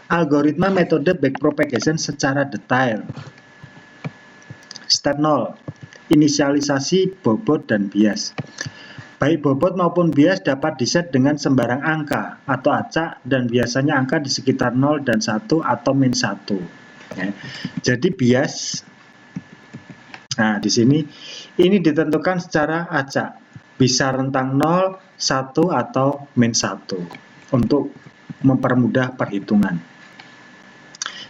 Algoritma metode backpropagation secara detail. Step 0. Inisialisasi bobot dan bias. Baik bobot maupun bias dapat diset dengan sembarang angka atau acak, dan biasanya angka di sekitar 0 dan 1 atau min 1. Ya. Jadi bias, nah di sini ini ditentukan secara acak, bisa rentang 0, 1 atau min 1 untuk mempermudah perhitungan.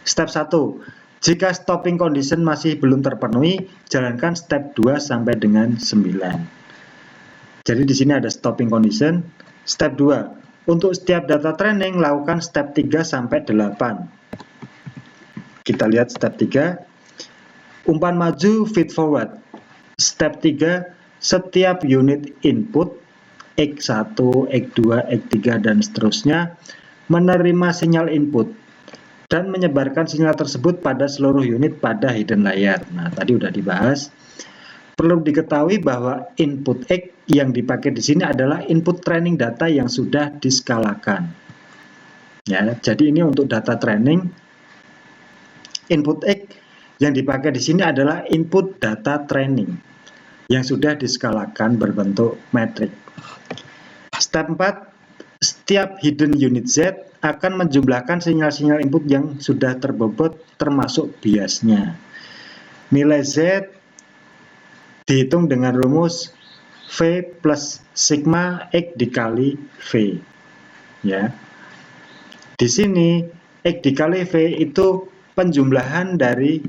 Step 1. Jika stopping condition masih belum terpenuhi, jalankan step 2 sampai dengan 9. Jadi di sini ada stopping condition. Step 2. Untuk setiap data training, lakukan step 3 sampai 8. Kita lihat step 3. Umpan maju, feed forward. Step 3. Setiap unit input X1, X2, X3, dan seterusnya menerima sinyal input dan menyebarkan sinyal tersebut pada seluruh unit pada hidden layer. Nah, tadi udah dibahas. Perlu diketahui bahwa input X yang dipakai di sini adalah input training data yang sudah diskalakan. Ya, jadi ini untuk data training. Input X yang dipakai di sini adalah input data training yang sudah diskalakan berbentuk metrik. Step 4. Setiap hidden unit Z akan menjumlahkan sinyal-sinyal input yang sudah terbobot termasuk biasnya. Nilai Z dihitung dengan rumus V plus sigma X dikali V. Ya. Di sini X dikali V itu penjumlahan dari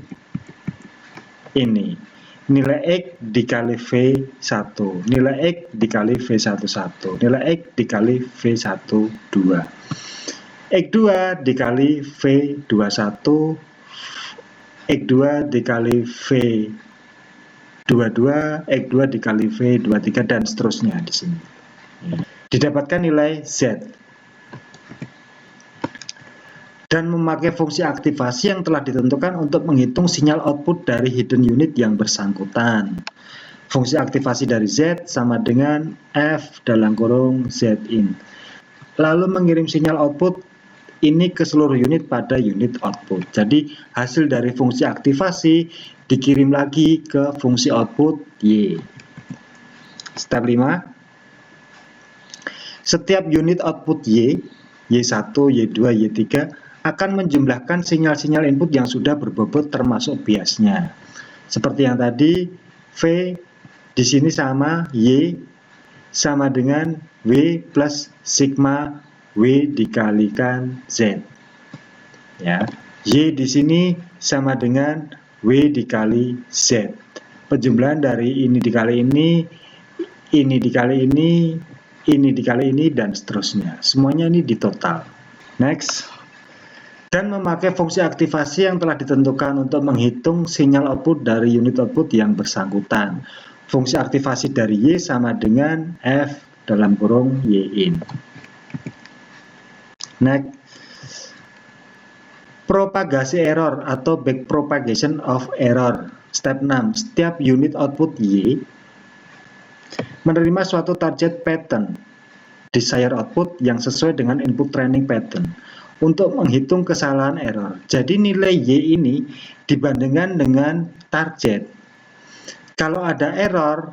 ini. Nilai X dikali V1, nilai X dikali V11, nilai X dikali V12, X2 dikali V21, X2 dikali V22, X2 dikali V23, dan seterusnya di sini. Didapatkan nilai Z. Dan memakai fungsi aktivasi yang telah ditentukan untuk menghitung sinyal output dari hidden unit yang bersangkutan. Fungsi aktivasi dari Z sama dengan F dalam kurung Zin. Lalu mengirim sinyal output ini ke seluruh unit pada unit output. Jadi hasil dari fungsi aktivasi dikirim lagi ke fungsi output Y. Step 5. Setiap unit output Y, Y1, Y2, Y3 akan menjumlahkan sinyal-sinyal input yang sudah berbobot termasuk biasnya. Seperti yang tadi, V di sini sama Y sama dengan W plus sigma W dikalikan Z. Ya, Y di sini sama dengan W dikali Z. Penjumlahan dari ini dikali ini dikali ini dikali ini, dan seterusnya. Semuanya ini ditotal. Next. Dan memakai fungsi aktivasi yang telah ditentukan untuk menghitung sinyal output dari unit output yang bersangkutan. Fungsi aktivasi dari Y sama dengan F dalam kurung Yin. Next. Propagasi error atau backpropagation of error. Step 6. Setiap unit output Y menerima suatu target pattern desired output yang sesuai dengan input training pattern untuk menghitung kesalahan error. Jadi nilai Y ini dibandingkan dengan target. Kalau ada error,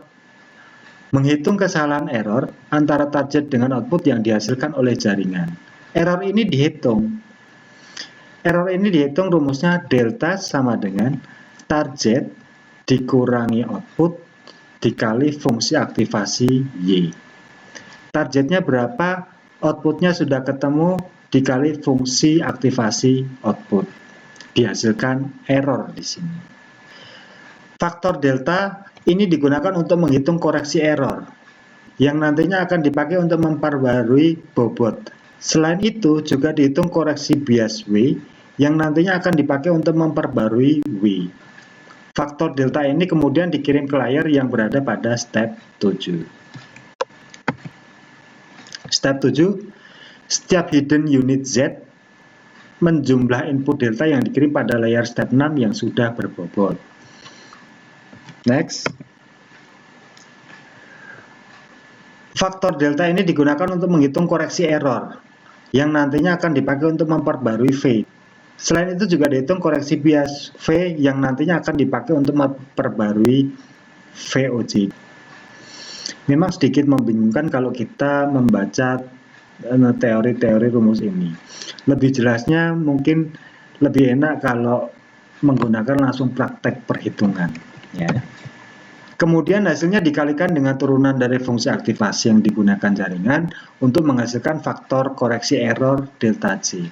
menghitung kesalahan error antara target dengan output yang dihasilkan oleh jaringan. Error ini dihitung. Error ini dihitung rumusnya delta sama dengan target dikurangi output dikali fungsi aktivasi Y. Targetnya berapa? Outputnya sudah ketemu dikali fungsi aktivasi output. Dihasilkan error di sini. Faktor delta ini digunakan untuk menghitung koreksi error yang nantinya akan dipakai untuk memperbarui bobot. Selain itu juga dihitung koreksi bias W yang nantinya akan dipakai untuk memperbarui W. Faktor delta ini kemudian dikirim ke layar yang berada pada step 7. Step 7. Setiap hidden unit Z menjumlah input delta yang dikirim pada layar step 6 yang sudah berbobot. Next. Faktor delta ini digunakan untuk menghitung koreksi error yang nantinya akan dipakai untuk memperbarui V. Selain itu juga dihitung koreksi bias V yang nantinya akan dipakai untuk memperbarui VOC. Memang sedikit membingungkan kalau kita membaca teori-teori rumus ini. Lebih jelasnya mungkin lebih enak kalau menggunakan langsung praktek perhitungan, ya. Kemudian hasilnya dikalikan dengan turunan dari fungsi aktivasi yang digunakan jaringan untuk menghasilkan faktor koreksi error delta J.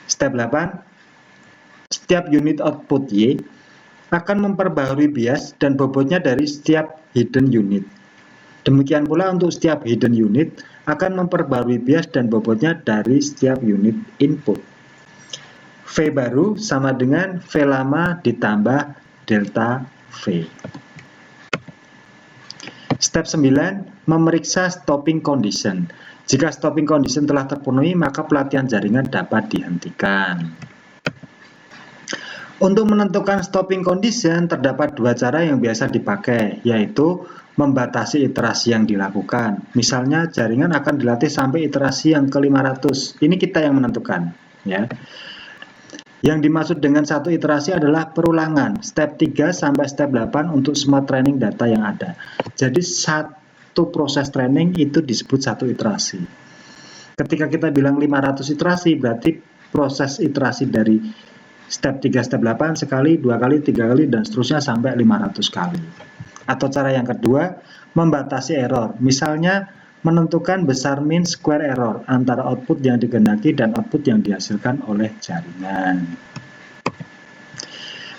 Step 8. Setiap unit output Y akan memperbaharui bias dan bobotnya dari setiap hidden unit. Demikian pula untuk setiap hidden unit akan memperbarui bias dan bobotnya dari setiap unit input. V baru sama dengan V lama ditambah delta V. Step 9. Memeriksa stopping condition. Jika stopping condition telah terpenuhi, maka pelatihan jaringan dapat dihentikan. Untuk menentukan stopping condition, terdapat dua cara yang biasa dipakai, yaitu membatasi iterasi yang dilakukan. Misalnya, jaringan akan dilatih sampai iterasi yang ke-500. Ini kita yang menentukan, ya. Yang dimaksud dengan satu iterasi adalah perulangan, step 3 sampai step 8 untuk semua training data yang ada. Jadi satu proses training itu disebut satu iterasi. Ketika kita bilang 500 iterasi, berarti proses iterasi dari step 3, step 8 sekali, 2 kali, 3 kali, dan seterusnya sampai 500 kali. Atau cara yang kedua, membatasi error. Misalnya, menentukan besar min square error antara output yang dikehendaki dan output yang dihasilkan oleh jaringan.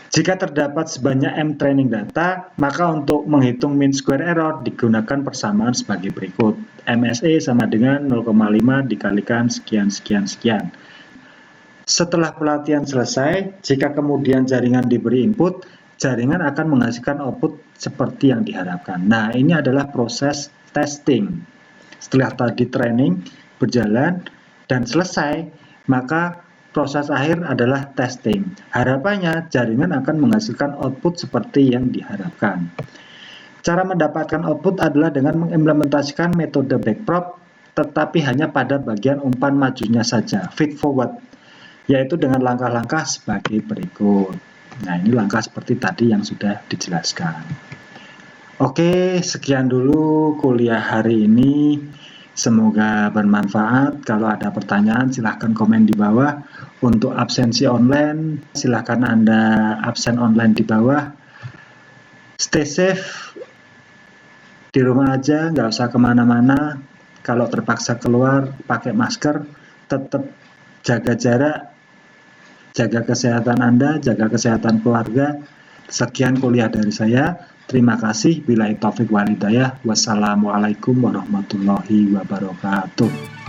Jika terdapat sebanyak M training data, maka untuk menghitung min square error digunakan persamaan sebagai berikut. MSE sama dengan 0,5 dikalikan sekian. Setelah pelatihan selesai, jika kemudian jaringan diberi input, jaringan akan menghasilkan output seperti yang diharapkan. Nah, ini adalah proses testing. Setelah tadi training berjalan dan selesai, maka proses akhir adalah testing. Harapannya jaringan akan menghasilkan output seperti yang diharapkan. Cara mendapatkan output adalah dengan mengimplementasikan metode backprop, tetapi hanya pada bagian umpan majunya saja, feed forward, yaitu dengan langkah-langkah sebagai berikut. Nah, ini langkah seperti tadi yang sudah dijelaskan. Oke, sekian dulu kuliah hari ini. Semoga bermanfaat. Kalau ada pertanyaan, silahkan komen di bawah. Untuk absensi online, silahkan Anda absen online di bawah. Stay safe. Di rumah aja, nggak usah kemana-mana. Kalau terpaksa keluar, pakai masker. Tetap jaga jarak. Jaga kesehatan Anda, jaga kesehatan keluarga. Sekian kuliah dari saya. Terima kasih. Billahi taufik wal hidayah. Wassalamualaikum warahmatullahi wabarakatuh.